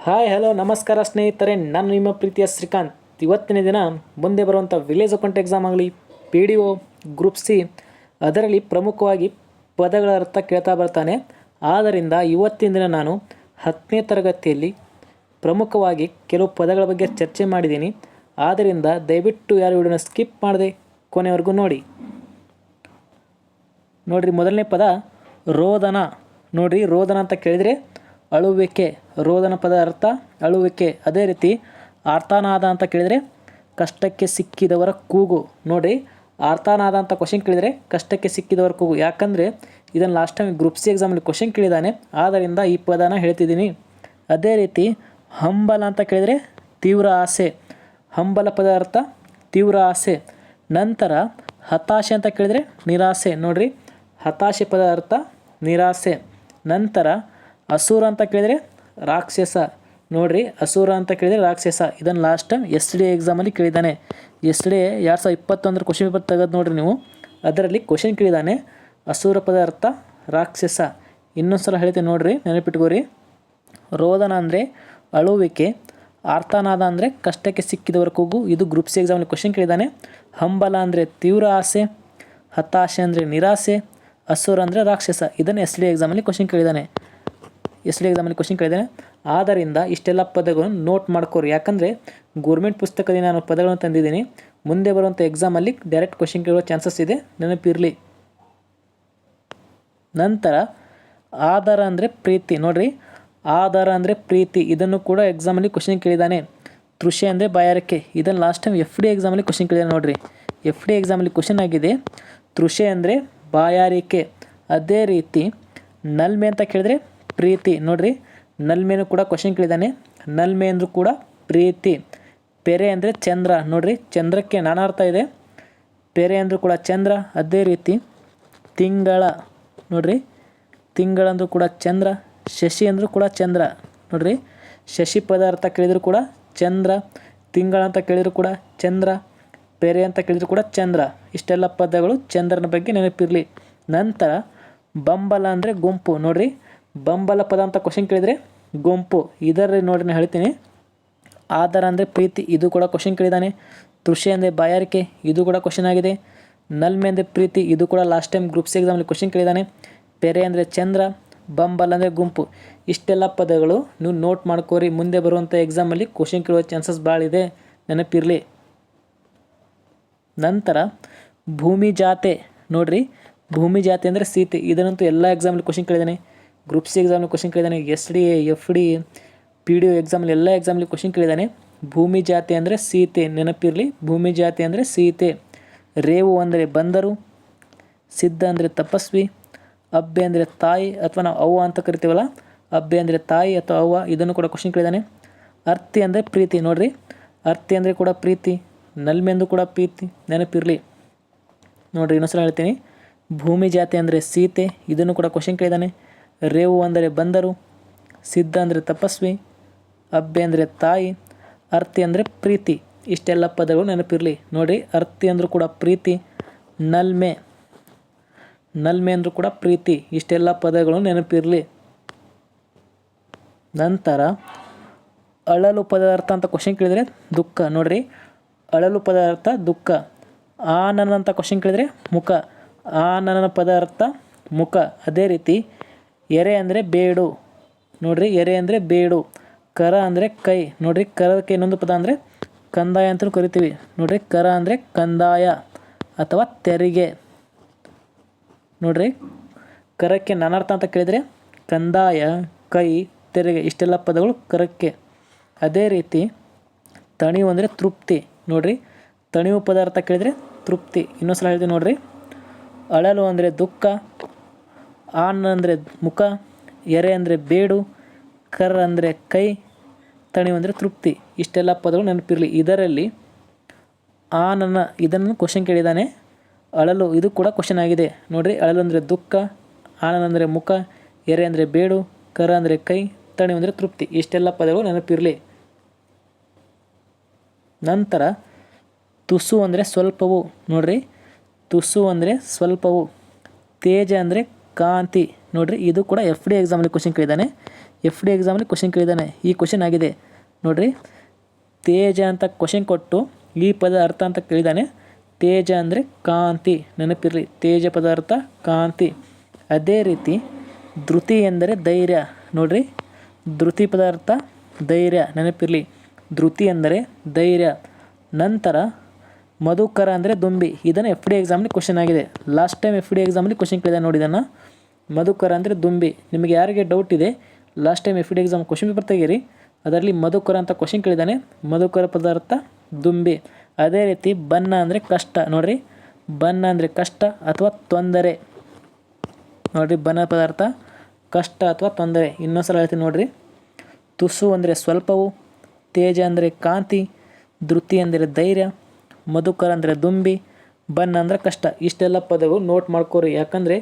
Hi hello ನಮಸ್ಕಾರ ಸ್ನೇಹಿತರೆ, ನಾನು ನಿಮ್ಮ ಪ್ರೀತಿಯ ಶ್ರೀಕಾಂತ್. ಇವತ್ತಿನ ದಿನ ಮುಂದೆ ಬರುವಂಥ ವಿಲೇಜ್ ಅಕೌಂಟ್ ಎಕ್ಸಾಮ್ ಆಗಲಿ, ಪಿ ಡಿ ಒ, ಗ್ರೂಪ್ ಸಿ, ಅದರಲ್ಲಿ ಪ್ರಮುಖವಾಗಿ ಪದಗಳ ಅರ್ಥ ಕೇಳ್ತಾ ಬರ್ತಾನೆ. ಆದ್ದರಿಂದ ಇವತ್ತಿನ ದಿನ ನಾನು 10ನೇ ತರಗತಿಯಲ್ಲಿ ಪ್ರಮುಖವಾಗಿ ಕೆಲವು ಪದಗಳ ಬಗ್ಗೆ ಚರ್ಚೆ ಮಾಡಿದ್ದೀನಿ. ಆದ್ದರಿಂದ ದಯವಿಟ್ಟು ಯಾರು ವಿಡಿಯೋನ ಸ್ಕಿಪ್ ಮಾಡದೆ ಕೊನೆವರೆಗೂ ನೋಡಿ. ಮೊದಲನೇ ಪದ ರೋದನ. ರೋದನ ಅಂತ ಕೇಳಿದರೆ ಅಳುವಿಕೆ. ರೋದನ ಪದ ಅರ್ಥ ಅಳುವಿಕೆ. ಅದೇ ರೀತಿ ಆರ್ತನಾದ ಅಂತ ಕೇಳಿದರೆ ಕಷ್ಟಕ್ಕೆ ಸಿಕ್ಕಿದವರ ಕೂಗು. ಆರ್ತನಾದ ಅಂತ ಕ್ವಶನ್ ಕೇಳಿದರೆ ಕಷ್ಟಕ್ಕೆ ಸಿಕ್ಕಿದವರ ಕೂಗು. ಯಾಕಂದರೆ ಇದನ್ನು ಲಾಸ್ಟ್ ಟೈಮ್ ಗ್ರೂಪ್ ಸಿ ಎಕ್ಸಾಮಲ್ಲಿ ಕ್ವಶನ್ ಕೇಳಿದ್ದಾನೆ, ಆದ್ದರಿಂದ ಈ ಪದನ ಹೇಳ್ತಿದ್ದೀನಿ. ಅದೇ ರೀತಿ ಹಂಬಲ ಅಂತ ಕೇಳಿದರೆ ತೀವ್ರ ಆಸೆ. ಹಂಬಲ ಪದ ಅರ್ಥ ತೀವ್ರ ಆಸೆ. ನಂತರ ಹತಾಶೆ ಅಂತ ಕೇಳಿದರೆ ನಿರಾಸೆ. ಹತಾಶೆ ಪದ ಅರ್ಥ ನಿರಾಸೆ. ನಂತರ ಅಸುರ ಅಂತ ಕೇಳಿದರೆ ರಾಕ್ಷಸ. ಅಸುರ ಅಂತ ಕೇಳಿದರೆ ರಾಕ್ಷಸ. ಇದನ್ನು ಲಾಸ್ಟ್ ಟೈಮ್ SDA ಎಕ್ಸಾಮಲ್ಲಿ ಕೇಳಿದ್ದಾನೆ. SDA 2021 ಕ್ವಶನ್ ಪೇಪರ್ ತೆಗೆದು ನೀವು, ಅದರಲ್ಲಿ ಕ್ವಶನ್ ಕೇಳಿದ್ದಾನೆ. ಅಸುರ ಪದ ಅರ್ಥ ರಾಕ್ಷಸ. ಇನ್ನೊಂದು ಸಲ ಹೇಳ್ತೀನಿ ನೆನಪಿಟ್ಕೋರಿ. ರೋದನ ಅಂದರೆ ಅಳುವಿಕೆ. ಆರ್ತನಾದ ಅಂದರೆ ಕಷ್ಟಕ್ಕೆ ಸಿಕ್ಕಿದವರ ಕೂಗು. ಇದು ಗ್ರೂಪ್ ಸಿ ಎಕ್ಸಾಮಲ್ಲಿ ಕ್ವಶನ್ ಕೇಳಿದ್ದಾನೆ. ಹಂಬಲ ಅಂದರೆ ತೀವ್ರ ಆಸೆ. ಹತಾಶೆ ಅಂದರೆ ನಿರಾಸೆ. ಅಸುರ ಅಂದರೆ ರಾಕ್ಷಸ. ಇದನ್ನು SDA ಎಕ್ಸಾಮಲ್ಲಿ ಕ್ವಶನ್ ಕೇಳಿದ್ದಾನೆ. ಆದ್ದರಿಂದ ಇಷ್ಟೆಲ್ಲ ಪದಗಳನ್ನು ನೋಟ್ ಮಾಡ್ಕೋರಿ. ಯಾಕಂದರೆ ಗೋರ್ಮೆಂಟ್ ಪುಸ್ತಕದಲ್ಲಿ ನಾನು ಪದಗಳನ್ನು ತಂದಿದ್ದೀನಿ. ಮುಂದೆ ಬರುವಂಥ ಎಕ್ಸಾಮಲ್ಲಿ ಡೈರೆಕ್ಟ್ ಕ್ವಶನ್ ಕೇಳುವ ಚಾನ್ಸಸ್ ಇದೆ, ನೆನಪಿರಲಿ. ನಂತರ ಆಧಾರ ಅಂದರೆ ಪ್ರೀತಿ. ಆಧಾರ ಅಂದರೆ ಪ್ರೀತಿ. ಇದನ್ನು ಕೂಡ ಎಕ್ಸಾಮಲ್ಲಿ ಕ್ವಶನ್ ಕೇಳಿದ್ದಾನೆ. ತೃಷೆ ಅಂದರೆ ಬಾಯಾರಿಕೆ. ಇದನ್ನು ಲಾಸ್ಟ್ ಟೈಮ್ FD ಎಕ್ಸಾಮಲ್ಲಿ ಕ್ವಶನ್ ಕೇಳಿದ್ದಾನೆ. FD ಎಕ್ಸಾಮಲ್ಲಿ ಕ್ವಶನ್ ಆಗಿದೆ. ತೃಷೆ ಅಂದರೆ ಬಾಯಾರಿಕೆ. ಅದೇ ರೀತಿ ನಲ್ಮೆ ಅಂತ ಕೇಳಿದ್ರೆ ಪ್ರೀತಿ. ನಲ್ಮೆನೂ ಕೂಡ ಕ್ವಶನ್ ಕೇಳಿದ್ದಾನೆ. ನಲ್ಮೆ ಅಂದರೂ ಕೂಡ ಪ್ರೀತಿ. ಪೆರೆ ಅಂದರೆ ಚಂದ್ರ. ಚಂದ್ರಕ್ಕೆ ನಾನಾ ಅರ್ಥ ಇದೆ. ಪೆರೆ ಅಂದರೂ ಕೂಡ ಚಂದ್ರ. ಅದೇ ರೀತಿ ತಿಂಗಳ. ತಿಂಗಳಂದ್ರೂ ಕೂಡ ಚಂದ್ರ. ಶಶಿ ಅಂದರೂ ಕೂಡ ಚಂದ್ರ. ಶಶಿ ಪದ ಅರ್ಥ ಕೇಳಿದರೂ ಕೂಡ ಚಂದ್ರ. ತಿಂಗಳ ಅಂತ ಕೇಳಿದರೂ ಕೂಡ ಚಂದ್ರ. ಪೆರೆ ಅಂತ ಕೇಳಿದರೂ ಕೂಡ ಚಂದ್ರ. ಇಷ್ಟೆಲ್ಲ ಪದಗಳು ಚಂದ್ರನ ಬಗ್ಗೆ ನೆನಪಿರಲಿ. ನಂತರ ಬಂಬಲ ಅಂದರೆ ಗುಂಪು. ಬಂಬಲ ಪದ ಅಂತ ಕ್ವಶನ್ ಕೇಳಿದರೆ ಗುಂಪು. ಇದರಲ್ಲಿ ನಾನು ಹೇಳ್ತೀನಿ. ಆಧಾರ ಅಂದರೆ ಪ್ರೀತಿ. ಇದು ಕೂಡ ಕ್ವಶನ್ ಕೇಳಿದ್ದಾನೆ. ತೃಷೆ ಅಂದರೆ ಬಾಯಾರಿಕೆ. ಇದು ಕೂಡ ಕ್ವಶನ್ ಆಗಿದೆ. ನಲ್ಮೆ ಅಂದರೆ ಪ್ರೀತಿ. ಇದು ಕೂಡ ಲಾಸ್ಟ್ ಟೈಮ್ ಗ್ರೂಪ್ ಸಿ ಎಕ್ಸಾಮಲ್ಲಿ ಕ್ವಶನ್ ಕೇಳಿದ್ದಾನೆ. ಪೆರೆ ಅಂದರೆ ಚಂದ್ರ. ಬಂಬಲ ಅಂದರೆ ಗುಂಪು. ಇಷ್ಟೆಲ್ಲ ಪದಗಳು ನೀವು ನೋಟ್ ಮಾಡ್ಕೋರಿ. ಮುಂದೆ ಬರುವಂಥ ಎಕ್ಸಾಮಲ್ಲಿ ಕ್ವಶನ್ ಕೇಳುವ ಚಾನ್ಸಸ್ ಭಾಳ ಇದೆ, ನೆನಪಿರಲಿ. ನಂತರ ಭೂಮಿ ಜಾತೆ. ಭೂಮಿ ಜಾತಿ ಅಂದರೆ ಸೀತೆ. ಇದನ್ನಂತೂ ಎಲ್ಲ ಎಕ್ಸಾಮಲ್ಲಿ ಕ್ವಶನ್ ಕೇಳಿದ್ದಾನೆ. ಗ್ರೂಪ್ ಸಿ ಎಕ್ಸಾಮಲ್ಲಿ ಕ್ವಶನ್ ಕೇಳಿದ್ದಾನೆ. SDA, FD, PDO ಎಕ್ಸಾಮಲ್ಲಿ ಎಲ್ಲ ಎಕ್ಸಾಮಲ್ಲಿ ಕ್ವಶನ್ ಕೇಳಿದ್ದಾನೆ. ಭೂಮಿ ಜಾತಿ ಅಂದರೆ ಸೀತೆ, ನೆನಪಿರಲಿ. ಭೂಮಿ ಜಾತಿ ಅಂದರೆ ಸೀತೆ. ರೇವು ಅಂದರೆ ಬಂದರು. ಸಿದ್ಧ ಅಂದರೆ ತಪಸ್ವಿ. ಅಬ್ಬೆ ಅಂದರೆ ತಾಯಿ ಅಥವಾ ನಾವು ಅವ್ವ ಅಂತ ಕರಿತೀವಲ್ಲ, ಅಬ್ಬೆ ಅಂದರೆ ತಾಯಿ ಅಥವಾ ಅವ್ವ. ಇದನ್ನು ಕೂಡ ಕ್ವಶನ್ ಕೇಳಿದ್ದಾನೆ. ಅರ್ತಿ ಅಂದರೆ ಪ್ರೀತಿ. ಅರ್ತಿ ಅಂದರೆ ಕೂಡ ಪ್ರೀತಿ. ನಲ್ಮೆಂದು ಕೂಡ ಪ್ರೀತಿ, ನೆನಪಿರಲಿ. ಇನ್ನೊಂದ್ಸಲ ಹೇಳ್ತೀನಿ. ಭೂಮಿ ಜಾತಿ ಅಂದರೆ ಸೀತೆ. ಇದನ್ನು ಕೂಡ ಕ್ವಶನ್ ಕೇಳಿದ್ದಾನೆ. ರೇವು ಅಂದರೆ ಬಂದರು. ಸಿದ್ಧ ಅಂದರೆ ತಪಸ್ವಿ. ಅಬ್ಬೆ ಅಂದರೆ ತಾಯಿ. ಅರ್ತಿ ಅಂದರೆ ಪ್ರೀತಿ. ಇಷ್ಟೆಲ್ಲ ಪದಗಳು ನೆನಪಿರಲಿ. ಅರ್ತಿ ಅಂದರೂ ಕೂಡ ಪ್ರೀತಿ. ನಲ್ಮೆ ಅಂದರೂ ಕೂಡ ಪ್ರೀತಿ. ಇಷ್ಟೆಲ್ಲ ಪದಗಳು ನೆನಪಿರಲಿ. ನಂತರ ಅಳಲು ಪದಾರ್ಥ ಅಂತ ಕ್ವಶನ್ ಕೇಳಿದರೆ ದುಃಖ. ಅಳಲು ಪದಾರ್ಥ ದುಃಖ. ಆನನ ಅಂತ ಕ್ವಶನ್ ಕೇಳಿದರೆ ಮುಖ. ಆನನ ಪದಾರ್ಥ ಮುಖ. ಅದೇ ರೀತಿ ಎರೆ ಅಂದರೆ ಬೇಡು. ಎರೆ ಅಂದರೆ ಬೇಡು. ಕರ ಅಂದರೆ ಕೈ. ಕರಕ್ಕೆ ಇನ್ನೊಂದು ಪದ ಅಂದರೆ ಕಂದಾಯ ಅಂತಲೂ ಕರಿತೀವಿ. ಕರ ಅಂದರೆ ಕಂದಾಯ ಅಥವಾ ತೆರಿಗೆ. ಕರಕ್ಕೆ ನಾನಾರ್ಥ ಅಂತ ಕೇಳಿದರೆ ಕಂದಾಯ, ಕೈ, ತೆರಿಗೆ. ಇಷ್ಟೆಲ್ಲ ಪದಗಳು ಕರಕ್ಕೆ. ಅದೇ ರೀತಿ ತಣಿವು ಅಂದರೆ ತೃಪ್ತಿ. ತಣಿವು ಪದಾರ್ಥ ಕೇಳಿದರೆ ತೃಪ್ತಿ. ಇನ್ನೊಂದ್ಸಲ ಹೇಳ್ತೀನಿ. ಅಳಲು ಅಂದರೆ ದುಃಖ. ಆನ ಅಂದರೆ ಮುಖ. ಎರೆ ಅಂದರೆ ಬೇಡು. ಕರ ಅಂದರೆ ಕೈ. ತಣಿವು ಅಂದರೆ ತೃಪ್ತಿ. ಇಷ್ಟೆಲ್ಲ ಪದಗಳು ನೆನಪಿರಲಿ. ಇದರಲ್ಲಿ ಆನನ ಇದನ್ನು ಕ್ವಶನ್ ಕೇಳಿದ್ದಾನೆ. ಅಳಲು ಇದು ಕೂಡ ಕ್ವಶನ್ ಆಗಿದೆ. ಅಳಲು ಅಂದರೆ ದುಃಖ. ಆನನ ಅಂದರೆ ಮುಖ. ಎರೆ ಅಂದರೆ ಬೇಡು. ಕರ ಅಂದರೆ ಕೈ. ತಣಿವು ಅಂದರೆ ತೃಪ್ತಿ. ಇಷ್ಟೆಲ್ಲ ಪದಗಳು ನೆನಪಿರಲಿ. ನಂತರ ತುಸು ಅಂದರೆ ಸ್ವಲ್ಪವು. ತುಸು ಅಂದರೆ ಸ್ವಲ್ಪವು. ತೇಜ ಅಂದರೆ ಕಾಂತಿ. ನೋಡಿರಿ ಇದು ಕೂಡ ಎಫ್ ಡಿ ಎಕ್ಸಾಮಲ್ಲಿ ಕ್ವಶನ್ ಕೇಳಿದ್ದಾನೆ. ಎಫ್ ಡಿ ಎಕ್ಸಾಮಲ್ಲಿ ಕ್ವಶನ್ ಕೇಳಿದ್ದಾನೆ. ಈ ಕ್ವಶನ್ ಆಗಿದೆ ನೋಡಿರಿ. ತೇಜ ಅಂತ ಕ್ವಶನ್ ಕೊಟ್ಟು ಈ ಪದ ಅರ್ಥ ಅಂತ ಕೇಳಿದ್ದಾನೆ. ತೇಜ ಅಂದರೆ ಕಾಂತಿ, ನೆನಪಿರಲಿ. ತೇಜ ಪದ ಅರ್ಥ ಕಾಂತಿ. ಅದೇ ರೀತಿ ಧೃತಿ ಎಂದರೆ ಧೈರ್ಯ. ನೋಡಿರಿ, ಧೃತಿ ಪದ ಅರ್ಥ ಧೈರ್ಯ, ನೆನಪಿರಲಿ. ಧೃತಿ ಅಂದರೆ ಧೈರ್ಯ. ನಂತರ ಮಧುಕರ ಅಂದರೆ ದುಂಬಿ. ಇದನ್ನು ಎಫ್ ಡಿ ಎಕ್ಸಾಮಲ್ಲಿ ಕ್ವಶನ್ ಆಗಿದೆ. ಲಾಸ್ಟ್ ಟೈಮ್ ಎಫ್ ಡಿ ಎಕ್ಸಾಮಲ್ಲಿ ಕ್ವಶನ್ ಕೇಳಿದೆ ನೋಡಿ ಇದನ್ನು. ಮಧುಕರ ಅಂದರೆ ದುಂಬಿ. ನಿಮಗೆ ಯಾರಿಗೆ ಡೌಟ್ ಇದೆ, last time F D exam question paper ತೆಗೀರಿ, ಅದರಲ್ಲಿ ಮಧುಕರ ಅಂತ ಕ್ವಶನ್ ಕೇಳಿದ್ದಾನೆ. ಮಧುಕರ ಪದಾರ್ಥ ದುಂಬಿ. ಅದೇ ರೀತಿ ಬನ್ನ ಅಂದರೆ ಕಷ್ಟ. ನೋಡಿರಿ, ಬನ್ನ ಅಂದರೆ ಕಷ್ಟ ಅಥವಾ ತೊಂದರೆ. ನೋಡಿರಿ, ಬನ್ನ ಪದಾರ್ಥ ಕಷ್ಟ ಅಥವಾ ತೊಂದರೆ. ಇನ್ನೊಂದು ಸಲ ಹೇಳ್ತೀನಿ ನೋಡಿರಿ. ತುಸು ಅಂದರೆ ಸ್ವಲ್ಪವು, ತೇಜ ಅಂದರೆ ಕಾಂತಿ, ಧೃತಿ ಅಂದರೆ ಧೈರ್ಯ, ಮಧುಕರ ಅಂದರೆ ದುಂಬಿ, ಬನ್ನ ಅಂದರೆ ಕಷ್ಟ. ಇಷ್ಟೆಲ್ಲ ಪದಗಳು ನೋಟ್ ಮಾಡ್ಕೋರಿ. ಯಾಕಂದರೆ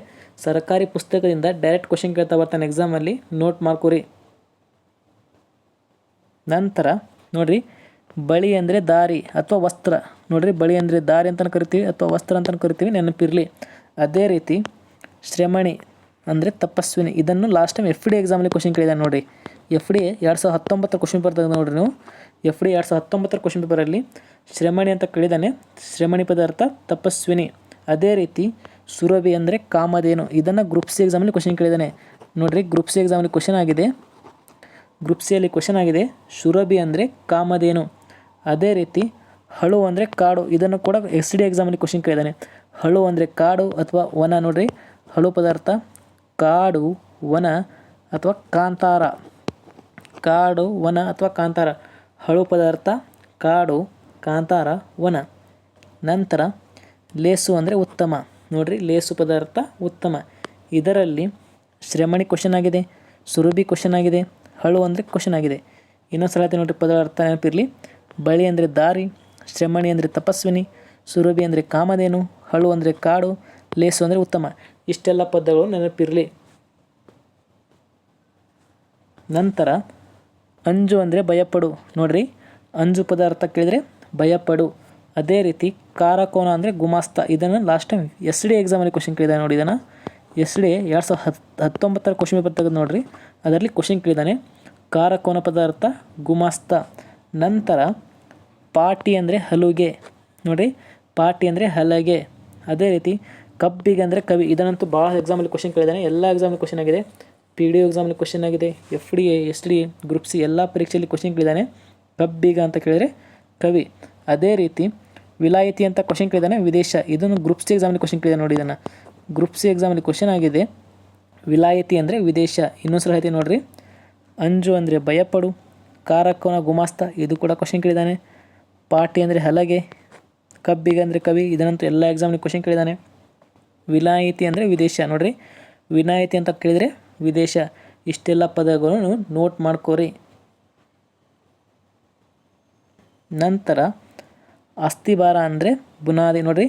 ಸರ್ಕಾರಿ ಪುಸ್ತಕದಿಂದ ಡೈರೆಕ್ಟ್ ಕ್ವಶನ್ ಕೇಳ್ತಾ ಬರ್ತಾನೆ ಎಕ್ಸಾಮಲ್ಲಿ, ನೋಟ್ ಮಾಡ್ಕೋರಿ. ನಂತರ ನೋಡಿರಿ, ಬಳಿ ಅಂದರೆ ದಾರಿ ಅಥವಾ ವಸ್ತ್ರ. ನೋಡಿರಿ, ಬಳಿ ಅಂದರೆ ದಾರಿ ಅಂತಲೂ ಕರಿತೀವಿ ಅಥವಾ ವಸ್ತ್ರ ಅಂತಲೂ ಕರಿತೀವಿ, ನೆನಪಿರಲಿ. ಅದೇ ರೀತಿ ಶ್ರಮಣಿ ಅಂದರೆ ತಪಸ್ವಿನಿ. ಇದನ್ನು ಲಾಸ್ಟ್ ಟೈಮ್ ಎಫ್ ಡಿ ಎಕ್ಸಾಮಲ್ಲಿ ಕ್ವಶನ್ ಕೇಳಿದ್ದಾನೆ ನೋಡಿರಿ. ಎಫ್ ಡಿ 2019 ಕ್ವಶನ್ ಪೇಪರ್ ತೆಗೆದು ನೋಡಿರಿ ನೀವು. ಎಫ್ ಡಿ 2019 ಕ್ವಶನ್ ಪೇಪರಲ್ಲಿ ಶ್ರಮಣಿ ಅಂತ ಕೇಳಿದ್ದಾನೆ. ಶ್ರಮಣಿ ಪದಾರ್ಥ ತಪಸ್ವಿನಿ. ಅದೇ ರೀತಿ ಸುರಭಿ ಅಂದರೆ ಕಾಮಧೇನು. ಇದನ್ನು ಗ್ರೂಪ್ ಸಿ ಎಕ್ಸಾಮಲ್ಲಿ ಕ್ವಶನ್ ಕೇಳಿದ್ದಾನೆ ನೋಡಿರಿ. ಗ್ರೂಪ್ ಸಿ ಎಕ್ಸಾಮಲ್ಲಿ ಕ್ವಶನ್ ಆಗಿದೆ. ಗ್ರೂಪ್ ಸಿಯಲ್ಲಿ ಕ್ವಶನ್ ಆಗಿದೆ. ಸುರಭಿ ಅಂದರೆ ಕಾಮಧೇನು. ಅದೇ ರೀತಿ ಹಳು ಅಂದರೆ ಕಾಡು. ಇದನ್ನು ಕೂಡ ಎಸ್ ಡಿ ಎಕ್ಸಾಮಲ್ಲಿ ಕ್ವಶನ್ ಕೇಳಿದ್ದಾನೆ. ಹಳು ಅಂದರೆ ಕಾಡು ಅಥವಾ ವನ. ನೋಡಿರಿ, ಹಳು ಪದಾರ್ಥ ಕಾಡು, ವನ ಅಥವಾ ಕಾಂತಾರ. ಕಾಡು, ವನ ಅಥವಾ ಕಾಂತಾರ. ಹಳು ಪದಾರ್ಥ ಕಾಡು, ಕಾಂತಾರ, ವನ. ನಂತರ ಲೇಸು ಅಂದರೆ ಉತ್ತಮ. ನೋಡಿರಿ, ಲೇಸು ಪದಾರ್ಥ ಉತ್ತಮ. ಇದರಲ್ಲಿ ಶ್ರಮಣಿ ಕ್ವಶನ್ ಆಗಿದೆ, ಸುರಭಿ ಕ್ವಶನ್ ಆಗಿದೆ, ಹಳು ಅಂದರೆ ಕ್ವಶನ್ ಆಗಿದೆ. ಇನ್ನೊಂದು ಸಲ ನೋಡಿರಿ, ಪದಗಳ ಅರ್ಥ ನೆನಪಿರಲಿ. ಬಳಿ ಅಂದರೆ ದಾರಿ, ಶ್ರಮಣಿ ಅಂದರೆ ತಪಸ್ವಿನಿ, ಸುರಭಿ ಅಂದರೆ ಕಾಮಧೇನು, ಹಳು ಅಂದರೆ ಕಾಡು, ಲೇಸು ಅಂದರೆ ಉತ್ತಮ. ಇಷ್ಟೆಲ್ಲ ಪದಗಳು ನೆನಪಿರಲಿ. ನಂತರ ಅಂಜು ಅಂದರೆ ಭಯಪಡು. ನೋಡಿರಿ, ಅಂಜು ಪದಾರ್ಥ ಕೇಳಿದರೆ ಭಯಪಡು. ಅದೇ ರೀತಿ ಕಾರಕೋನ ಅಂದರೆ ಗುಮಾಸ್ತ. ಇದನ್ನು ಲಾಸ್ಟ್ ಟೈಮ್ ಎಸ್ ಡಿ ಎಕ್ಸಾಮಲ್ಲಿ ಕ್ವಶನ್ ಕೇಳಿದ್ದಾನೆ ನೋಡಿ. ಇದನ್ನು ಎಸ್ ಡಿ 2019 ಕ್ವಶನ್ ಪೇಪರ್ ತೆಗೆದು ನೋಡಿರಿ, ಅದರಲ್ಲಿ ಕ್ವಶನ್ ಕೇಳಿದ್ದಾನೆ. ಕಾರಕೋನ ಪದಾರ್ಥ ಗುಮಾಸ್ತ. ನಂತರ ಪಾಟಿ ಅಂದರೆ ಹಲುಗೆ. ನೋಡಿರಿ, ಪಾಟಿ ಅಂದರೆ ಹಲಗೆ. ಅದೇ ರೀತಿ ಕಬ್ಬಿಗೆ ಅಂದರೆ ಕವಿ. ಇದನ್ನಂತೂ ಭಾಳ ಎಕ್ಸಾಮಲ್ಲಿ ಕ್ವಶನ್ ಕೇಳಿದ್ದಾನೆ. ಎಲ್ಲ ಎಕ್ಸಾಮಲ್ಲಿ ಕ್ವಶನ್ ಆಗಿದೆ. ಪಿ ಡಿ ಎಕ್ಸಾಮಲ್ಲಿ ಕ್ವಶನ್ ಆಗಿದೆ. F D A, S D, group C ಎಲ್ಲ ಪರೀಕ್ಷೆಯಲ್ಲಿ ಕ್ವಶನ್ ಕೇಳಿದ್ದಾನೆ. ಕಬ್ಬಿಗ ಅಂತ ಕೇಳಿದರೆ ಕವಿ. ಅದೇ ರೀತಿ ವಿಲಾಯಿತಿ ಅಂತ ಕ್ವಶನ್ ಕೇಳಿದ್ದಾನೆ. ವಿದೇಶ. ಇದನ್ನು ಗ್ರೂಪ್ ಸಿ ಎಕ್ಸಾಮಲ್ಲಿ ಕ್ವಶನ್ ಕೇಳಿದ್ದಾನೆ ನೋಡಿ. ಇದನ್ನು ಗ್ರೂಪ್ ಸಿ ಎಕ್ಸಾಮಲ್ಲಿ ಕ್ವಶನ್ ಆಗಿದೆ. ವಿಲಾಯಿತಿ ಅಂದರೆ ವಿದೇಶ. ಇನ್ನೊಂದು ಸಲ ಹೇಳ್ತೀನಿ ನೋಡಿರಿ. ಅಂಜು ಅಂದರೆ ಭಯಪಡು, ಕಾರಕೋನ ಗುಮಾಸ್ತ. ಇದು ಕೂಡ ಕ್ವಶನ್ ಕೇಳಿದ್ದಾನೆ. ಪಾಟಿ ಅಂದರೆ ಹಲಗೆ, ಕಬ್ಬಿಗೆ ಅಂದರೆ ಕವಿ. ಇದನ್ನಂತೂ ಎಲ್ಲ ಎಕ್ಸಾಮಲ್ಲಿ ಕ್ವಶನ್ ಕೇಳಿದ್ದಾನೆ. ವಿಲಾಯಿತಿ ಅಂದರೆ ವಿದೇಶ. ನೋಡಿರಿ, ವಿನಾಯಿತಿ ಅಂತ ಕೇಳಿದರೆ ವಿದೇಶ. ಇಷ್ಟೆಲ್ಲ ಪದಗಳನ್ನು ನೋಟ್ ಮಾಡ್ಕೋರಿ. ನಂತರ ಅಸ್ಥಿಭಾರ ಅಂದರೆ ಬುನಾದಿ. ನೋಡಿರಿ,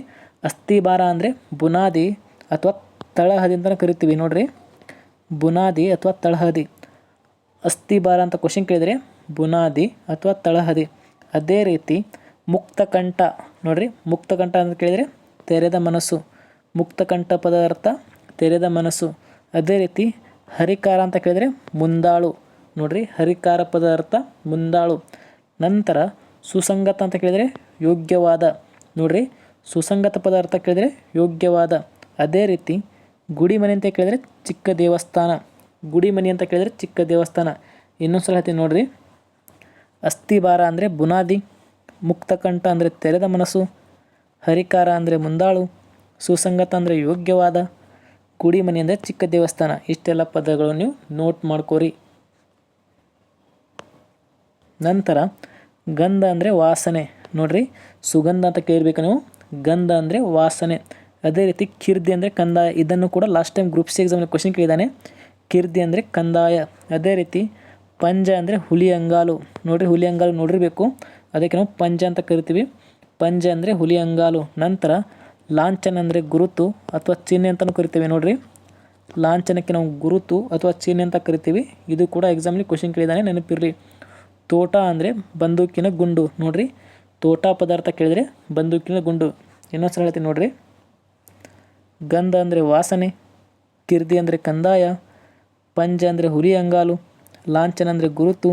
ಅಸ್ಥಿಭಾರ ಅಂದರೆ ಬುನಾದಿ ಅಥವಾ ತಳಹದಿ ಅಂತಲೂ ಕರಿತೀವಿ. ನೋಡಿರಿ, ಬುನಾದಿ ಅಥವಾ ತಳಹದಿ. ಅಸ್ಥಿಭಾರ ಅಂತ ಕ್ವಶನ್ ಕೇಳಿದರೆ ಬುನಾದಿ ಅಥವಾ ತಳಹದಿ. ಅದೇ ರೀತಿ ಮುಕ್ತಕಂಠ. ನೋಡಿರಿ, ಮುಕ್ತಕಂಠ ಅಂತ ಕೇಳಿದರೆ ತೆರೆದ ಮನಸ್ಸು. ಮುಕ್ತಕಂಠ ಪದಾರ್ಥ ತೆರೆದ ಮನಸ್ಸು. ಅದೇ ರೀತಿ ಹರಿಕಾರ ಅಂತ ಕೇಳಿದರೆ ಮುಂದಾಳು. ನೋಡಿರಿ, ಹರಿಕಾರ ಪದಾರ್ಥ ಮುಂದಾಳು. ನಂತರ ಸುಸಂಗತ ಅಂತ ಕೇಳಿದರೆ ಯೋಗ್ಯವಾದ. ನೋಡಿರಿ, ಸುಸಂಗತ ಪದಾರ್ಥ ಕೇಳಿದರೆ ಯೋಗ್ಯವಾದ. ಅದೇ ರೀತಿ ಗುಡಿ ಮನೆ ಅಂತ ಕೇಳಿದರೆ ಚಿಕ್ಕ ದೇವಸ್ಥಾನ. ಗುಡಿ ಮನೆ ಅಂತ ಕೇಳಿದರೆ ಚಿಕ್ಕ ದೇವಸ್ಥಾನ. ಇನ್ನೊಂದು ಸಲ ಹೇಳ್ತೀನಿ ನೋಡಿರಿ. ಅಸ್ಥಿಭಾರ ಅಂದರೆ ಬುನಾದಿ, ಮುಕ್ತಕಂಠ ಅಂದರೆ ತೆರೆದ ಮನಸ್ಸು, ಹರಿಕಾರ ಅಂದರೆ ಮುಂದಾಳು, ಸುಸಂಗತ ಅಂದರೆ ಯೋಗ್ಯವಾದ, ಗುಡಿ ಮನೆ ಅಂದರೆ ಚಿಕ್ಕ ದೇವಸ್ಥಾನ. ಇಷ್ಟೆಲ್ಲ ಪದಗಳು ನೀವು ನೋಟ್ ಮಾಡ್ಕೋರಿ. ನಂತರ ಗಂಧ ಅಂದರೆ ವಾಸನೆ. ನೋಡಿರಿ, ಸುಗಂಧ ಅಂತ ಕೇಳಿರ್ಬೇಕು ನೀವು. ಗಂಧ ಅಂದರೆ ವಾಸನೆ. ಅದೇ ರೀತಿ ಕಿರ್ದಿ ಅಂದರೆ ಕಂದಾಯ. ಇದನ್ನು ಕೂಡ ಲಾಸ್ಟ್ ಟೈಮ್ ಗ್ರೂಪ್ ಸಿ ಎಕ್ಸಾಮಲ್ಲಿ ಕ್ವಶನ್ ಕೇಳಿದ್ದಾನೆ. ಕಿರ್ದಿ ಅಂದರೆ ಕಂದಾಯ. ಅದೇ ರೀತಿ ಪಂಜ ಅಂದರೆ ಹುಲಿ ಅಂಗಾಲು. ನೋಡಿರಿ, ಹುಲಿ ಅಂಗಾಲು ನೋಡಿರಬೇಕು, ಅದಕ್ಕೆ ನಾವು ಪಂಜ ಅಂತ ಕರಿತೀವಿ. ಪಂಜ ಅಂದರೆ ಹುಲಿ ಅಂಗಾಲು. ನಂತರ ಲಾಂಛನ ಅಂದರೆ ಗುರುತು ಅಥವಾ ಚಿಹ್ನೆ ಅಂತಲೂ ಕರಿತೀವಿ. ನೋಡಿರಿ, ಲಾಂಛನಕ್ಕೆ ನಾವು ಗುರುತು ಅಥವಾ ಚಿಹ್ನೆ ಅಂತ ಕರಿತೀವಿ. ಇದು ಕೂಡ ಎಕ್ಸಾಮಲ್ಲಿ ಕ್ವಶನ್ ಕೇಳಿದ್ದಾನೆ, ನೆನಪಿರಲಿ. ತೋಟ ಅಂದರೆ ಬಂದೂಕಿನ ಗುಂಡು. ನೋಡಿರಿ, ತೋಟ ಪದಾರ್ಥ ಕೇಳಿದರೆ ಬಂದೂಕಿನ ಗುಂಡು. ಇನ್ನೊಂದು ಸಲ ಹೇಳ್ತೀನಿ ನೋಡಿರಿ. ಗಂಧ ಅಂದರೆ ವಾಸನೆ, ಕಿರ್ದಿ ಅಂದರೆ ಕಂದಾಯ, ಪಂಜ ಅಂದರೆ ಹುಲಿ ಅಂಗಾಲು, ಲಾಂಛನ ಅಂದರೆ ಗುರುತು,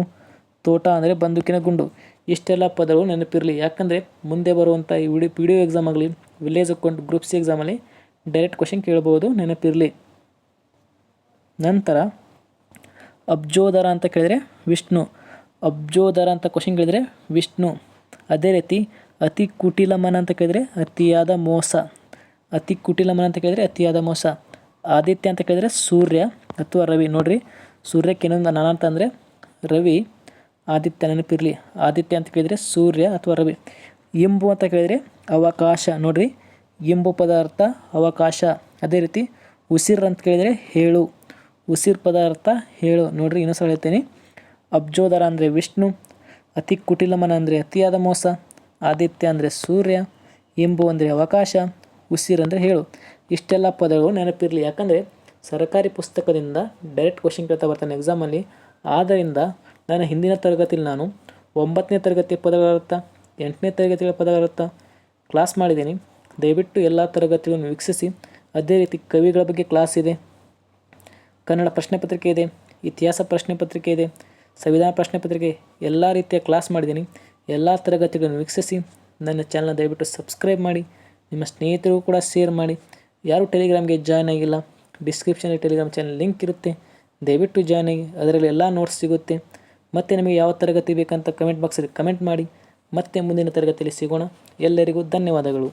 ತೋಟ ಅಂದರೆ ಬಂದೂಕಿನ ಗುಂಡು. ಇಷ್ಟೆಲ್ಲ ಪದಗಳು ನೆನಪಿರಲಿ, ಯಾಕಂದರೆ ಮುಂದೆ ಬರುವಂಥ ಈ ಪಿ ಡಿ ಒ ಎಕ್ಸಾಮ್ ಆಗಲಿ, ವಿಲೇಜ್ ಅಕೌಂಟ್, ಗ್ರೂಪ್ ಸಿ ಎಕ್ಸಾಮಲ್ಲಿ ಡೈರೆಕ್ಟ್ ಕ್ವಶನ್ ಕೇಳ್ಬೋದು, ನೆನಪಿರಲಿ. ನಂತರ ಅಬ್ಜೋದರ ಅಂತ ಕೇಳಿದರೆ ವಿಷ್ಣು. ಅಬ್ಜೋದರ ಅಂತ ಕ್ವಶನ್ ಕೇಳಿದರೆ ವಿಷ್ಣು. ಅದೇ ರೀತಿ ಅತಿ ಕುಟಿಲಮನ ಅಂತ ಕೇಳಿದರೆ ಅತಿಯಾದ ಮೋಸ. ಅತಿ ಕುಟಿಲಮನ ಅಂತ ಕೇಳಿದರೆ ಅತಿಯಾದ ಮೋಸ. ಆದಿತ್ಯ ಅಂತ ಕೇಳಿದರೆ ಸೂರ್ಯ ಅಥವಾ ರವಿ. ನೋಡ್ರಿ, ಸೂರ್ಯಕ್ಕೆ ಇನ್ನೊಂದು ಅನಂತ ಅಂದರೆ ರವಿ, ಆದಿತ್ಯ ನೆನಪಿರಲಿ. ಆದಿತ್ಯ ಅಂತ ಕೇಳಿದರೆ ಸೂರ್ಯ ಅಥವಾ ರವಿ. ಇಂಬು ಅಂತ ಕೇಳಿದರೆ ಅವಕಾಶ. ನೋಡ್ರಿ, ಇಂಬು ಪದಾರ್ಥ ಅವಕಾಶ. ಅದೇ ರೀತಿ ಉಸಿರು ಅಂತ ಕೇಳಿದರೆ ಹೇಳು. ಉಸಿರು ಪದಾರ್ಥ ಹೇಳು. ನೋಡ್ರಿ, ಇನ್ನೊಂದು ಸಲ ಹೇಳ್ತೇನೆ. ಅಬ್ಜೋದರ ಅಂದರೆ ವಿಷ್ಣು, ಅತಿ ಕುಟಿಲಮನ ಅಂದರೆ ಅತಿಯಾದ ಮೋಸ, ಆದಿತ್ಯ ಅಂದರೆ ಸೂರ್ಯ, ಇಂಬು ಅಂದರೆ ಅವಕಾಶ, ಉಸಿರು ಅಂದರೆ ಹೇಳು. ಇಷ್ಟೆಲ್ಲ ಪದಗಳು ನೆನಪಿರಲಿ, ಯಾಕಂದರೆ ಸರ್ಕಾರಿ ಪುಸ್ತಕದಿಂದ ಡೈರೆಕ್ಟ್ ಕ್ವಶನ್ ಕೇಳ್ತಾ ಬರ್ತಾನೆ ಎಕ್ಸಾಮಲ್ಲಿ. ಆದ್ದರಿಂದ ನಾನು ಹಿಂದಿನ ತರಗತಿಯಲ್ಲಿ ನಾನು 9ನೇ ತರಗತಿಯ ಪದಗಳರ್ಥ, 8ನೇ ತರಗತಿಗಳ ಪದಗಳರ್ಥ ಕ್ಲಾಸ್ ಮಾಡಿದ್ದೀನಿ. ದಯವಿಟ್ಟು ಎಲ್ಲ ತರಗತಿಗಳನ್ನು ವೀಕ್ಷಿಸಿ. ಅದೇ ರೀತಿ ಕವಿಗಳ ಬಗ್ಗೆ ಕ್ಲಾಸ್ ಇದೆ, ಕನ್ನಡ ಪ್ರಶ್ನೆ ಪತ್ರಿಕೆ ಇದೆ, ಇತಿಹಾಸ ಪ್ರಶ್ನೆ ಪತ್ರಿಕೆ ಇದೆ, ಸಂವಿಧಾನ ಪ್ರಶ್ನೆ ಪತ್ರಿಕೆ, ಎಲ್ಲ ರೀತಿಯ ಕ್ಲಾಸ್ ಮಾಡಿದ್ದೀನಿ. ಎಲ್ಲ ತರಗತಿಗಳನ್ನು ವೀಕ್ಷಿಸಿ. ನನ್ನ ಚಾನಲ್ನ ದಯವಿಟ್ಟು ಸಬ್ಸ್ಕ್ರೈಬ್ ಮಾಡಿ. ನಿಮ್ಮ ಸ್ನೇಹಿತರಿಗೂ ಕೂಡ ಶೇರ್ ಮಾಡಿ. ಯಾರು ಟೆಲಿಗ್ರಾಮ್ಗೆ ಜಾಯ್ನ್ ಆಗಿಲ್ಲ, ಡಿಸ್ಕ್ರಿಪ್ಷನಲ್ಲಿ ಟೆಲಿಗ್ರಾಮ್ ಚಾನಲ್ ಲಿಂಕ್ ಇರುತ್ತೆ, ದಯವಿಟ್ಟು ಜಾಯ್ನ್ ಆಗಿ. ಅದರಲ್ಲಿ ಎಲ್ಲ ನೋಟ್ಸ್ ಸಿಗುತ್ತೆ. ಮತ್ತು ನಿಮಗೆ ಯಾವ ತರಗತಿ ಬೇಕಂತ ಕಮೆಂಟ್ ಬಾಕ್ಸಲ್ಲಿ ಕಮೆಂಟ್ ಮಾಡಿ. ಮತ್ತೆ ಮುಂದಿನ ತರಗತಿಯಲ್ಲಿ ಸಿಗೋಣ. ಎಲ್ಲರಿಗೂ ಧನ್ಯವಾದಗಳು.